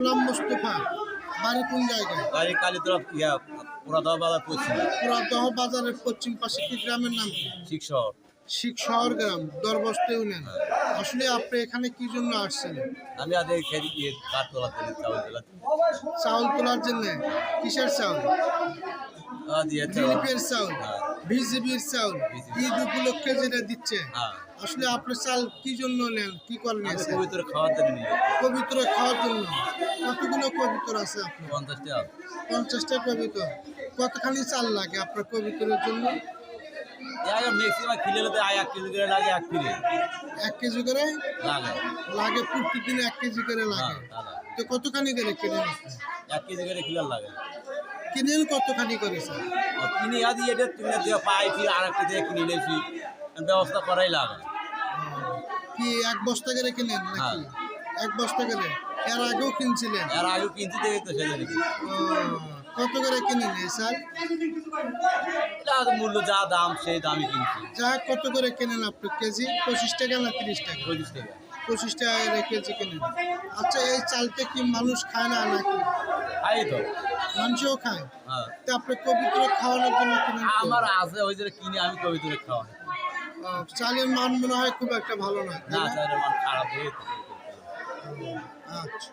নাম মুস্তফা। বাড়ি কোন জায়গায়? বাড়ি কালীতলা পুরাদহ বাজার পশ্চিম পুরাদহ বাজারের পশ্চিম পাশে কি গ্রামের নাম কি? শিখ শহর। শিখ শহর গ্রাম, দরবস্ত ইউনিয়ন। আসলে আপনি এখানে কি জন্য আসছেন? আমি আজ এই খেয়ে গিয়ে কাঠ তোলাতে চাউল তোলাতে চাউল তোলার জন্য? কিসের চাউল? দিয়েছে। দিলীপের চাউল, হ্যাঁ। বিজিবির চাউল, BGB ঈদ উপলক্ষে যেটা দিচ্ছে। হ্যাঁ। আসলে আপনি চাল কি জন্য নেন, কি করেন? আমি পবিত্র খাওয়ার জন্য নিয়ে পবিত্র খাওয়ার জন্য। কতগুলো পবিত্র আছে আপনার? 50 টাকা 50টা পবিত্র। কতখানি চাল লাগে আপনার পবিত্রের জন্য? ম্যাক্সিমাম খিলে হতে 1 কেজি করে লাগে 1 কিলো 1 কেজি করে লাগে। লাগে, প্রতিদিন 1 কেজি করে লাগে। তো কতখানি করে কিনেন? 1 কেজি করে কিলো লাগে। কিনেন কতখানি করে স্যার? কিনে আদি এটা কিনে দিয়ে পাই, ফির আরেকটা দিয়ে কিনে নিয়েছি, ব্যবস্থা করাই লাগে। কি 1 বস্তা করে কিনেন নাকি? হ্যাঁ। 1 বস্তা করে। এর আগেও কিনছিলেন? এর আগে কিনতে দেবে তো সেজন্য কত করে কিনেন এই চাল? এটা মূল্য যা দাম সেই দামই কিনছি। যা কত করে কেনেন আপনি কেজি? 25 টাকা না 30 টাকা? 25 টাকা। 25 টাকা করে কেজি কেনেন। আচ্ছা, এই চালটা কি মানুষ খায় না নাকি? খাই তো। মানুষও খায়? হ্যাঁ। তা আপনি পবিত্র খাওয়ানোর জন্য কিনেন? আমার আছে ওই যে কিনে আমি পবিত্র খাওয়া। চালের মান মনে হয় খুব একটা ভালো নয়, তাই না না? চালের মান খারাপ হয়ে আচ্ছা।